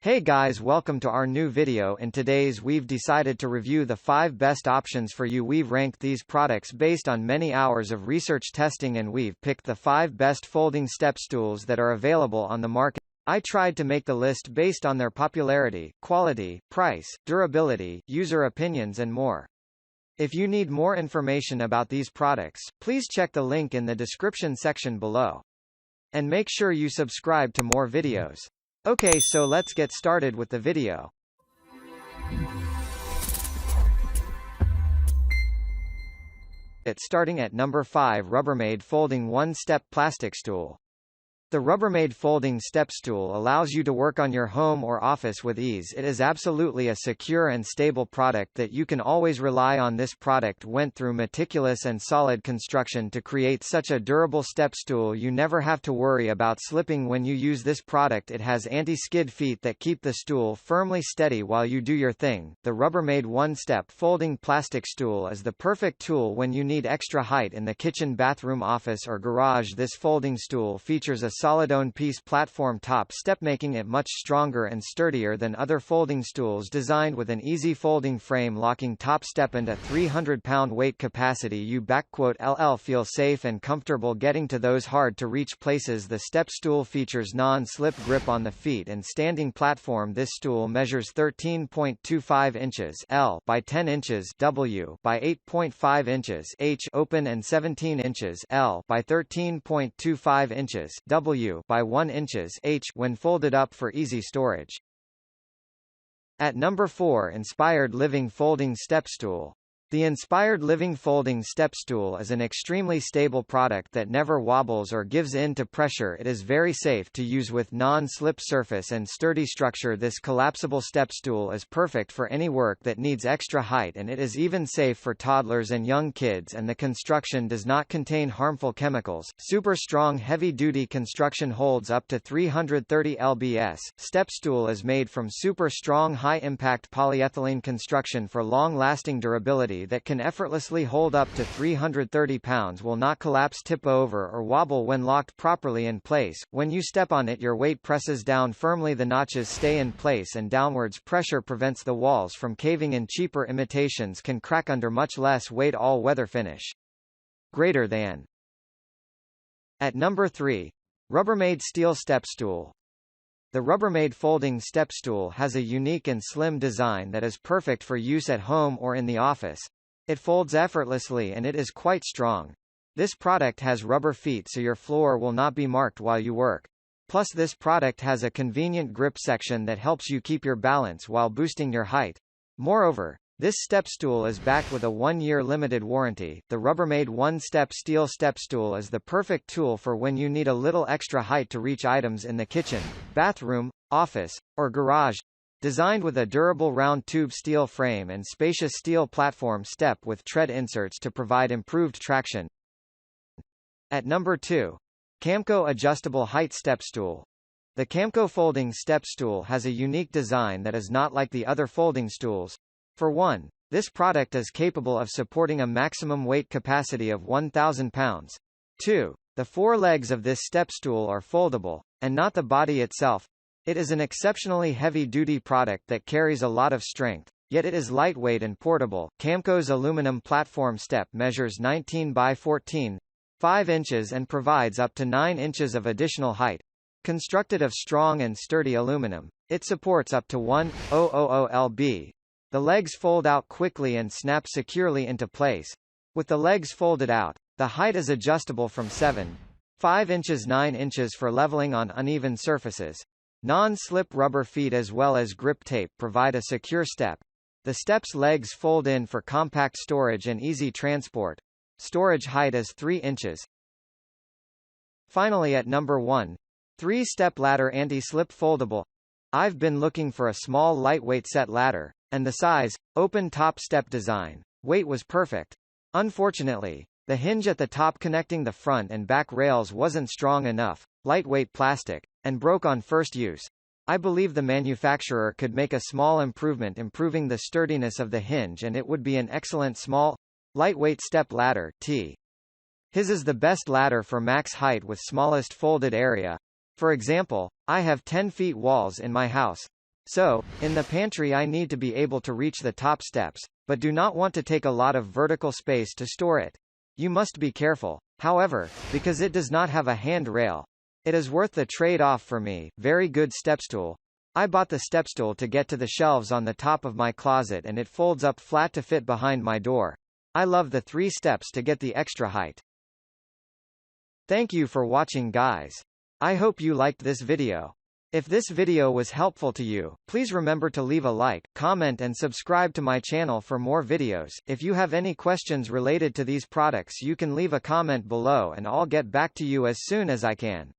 Hey guys, welcome to our new video. In today's we've decided to review the 5 best options for you. We've ranked these products based on many hours of research testing and we've picked the 5 best folding step stools that are available on the market. I tried to make the list based on their popularity, quality, price, durability, user opinions and more. If you need more information about these products, please check the link in the description section below. And make sure you subscribe to more videos. Okay, so let's get started with the video. It's starting at number 5, Rubbermaid Folding One-Step Plastic Stool. The Rubbermaid folding step stool allows you to work on your home or office with ease. It is absolutely a secure and stable product that you can always rely on. This product went through meticulous and solid construction to create such a durable step stool. You never have to worry about slipping when you use this product. It has anti-skid feet that keep the stool firmly steady while you do your thing. The Rubbermaid one-step folding plastic stool is the perfect tool when you need extra height in the kitchen, bathroom, office or garage. This folding stool features a solid piece platform top step, making it much stronger and sturdier than other folding stools. Designed with an easy folding frame locking top step and a 300-pound weight capacity, you feel safe and comfortable getting to those hard-to-reach places. The step stool features non-slip grip on the feet and standing platform. This stool measures 13.25 inches L by 10 inches W by 8.5 inches H open and 17 inches L by 13.25 inches W by 1 inches H when folded up for easy storage. At number 4, Inspired Living Folding Step Stool. The Inspired Living Folding Step Stool is an extremely stable product that never wobbles or gives in to pressure. It is very safe to use with non-slip surface and sturdy structure. This collapsible step stool is perfect for any work that needs extra height, and it is even safe for toddlers and young kids, and the construction does not contain harmful chemicals. Super strong heavy-duty construction holds up to 330 lbs. Step stool is made from super strong high-impact polyethylene construction for long-lasting durability that can effortlessly hold up to 330 pounds, will not collapse, tip over or wobble when locked properly in place. When you step on it, your weight presses down firmly. The notches stay in place and downwards pressure prevents the walls from caving in. Cheaper imitations can crack under much less weight. All-weather finish. Greater than. At number 3, Rubbermaid Steel Step Stool. The Rubbermaid folding step stool has a unique and slim design that is perfect for use at home or in the office. It folds effortlessly and it is quite strong. This product has rubber feet so your floor will not be marked while you work. Plus, this product has a convenient grip section that helps you keep your balance while boosting your height. Moreover, this step stool is backed with a 1-year limited warranty. The Rubbermaid one-step steel step stool is the perfect tool for when you need a little extra height to reach items in the kitchen, bathroom, office, or garage. Designed with a durable round tube steel frame and spacious steel platform step with tread inserts to provide improved traction. At number 2, Camco Adjustable Height Step Stool. The Camco folding step stool has a unique design that is not like the other folding stools. For one, this product is capable of supporting a maximum weight capacity of 1,000 pounds. 2, the 4 legs of this step stool are foldable, and not the body itself. It is an exceptionally heavy-duty product that carries a lot of strength, yet it is lightweight and portable. Camco's aluminum platform step measures 19 by 14, 5 inches and provides up to 9 inches of additional height. Constructed of strong and sturdy aluminum, it supports up to 1,000 lb. The legs fold out quickly and snap securely into place. With the legs folded out, the height is adjustable from 7.5 inches 9 inches for leveling on uneven surfaces. Non-slip rubber feet as well as grip tape provide a secure step. The step's legs fold in for compact storage and easy transport. Storage height is 3 inches. Finally, at number 1, ThreeStep Ladder Anti-Slip Foldable. I've been looking for a small lightweight set ladder, and the size, open top step design, weight was perfect. Unfortunately, the hinge at the top connecting the front and back rails wasn't strong enough, lightweight plastic, and broke on first use. I believe the manufacturer could make a small improvement, improving the sturdiness of the hinge, and it would be an excellent small, lightweight step ladder. His is the best ladder for max height with smallest folded area. For example, I have 10 feet walls in my house. So, in the pantry I need to be able to reach the top steps, but do not want to take a lot of vertical space to store it. You must be careful, however, because it does not have a hand rail. It is worth the trade-off for me. Very good stepstool. I bought the stepstool to get to the shelves on the top of my closet and it folds up flat to fit behind my door. I love the 3 steps to get the extra height. Thank you for watching, guys. I hope you liked this video. If this video was helpful to you, please remember to leave a like, comment and subscribe to my channel for more videos. If you have any questions related to these products, you can leave a comment below and I'll get back to you as soon as I can.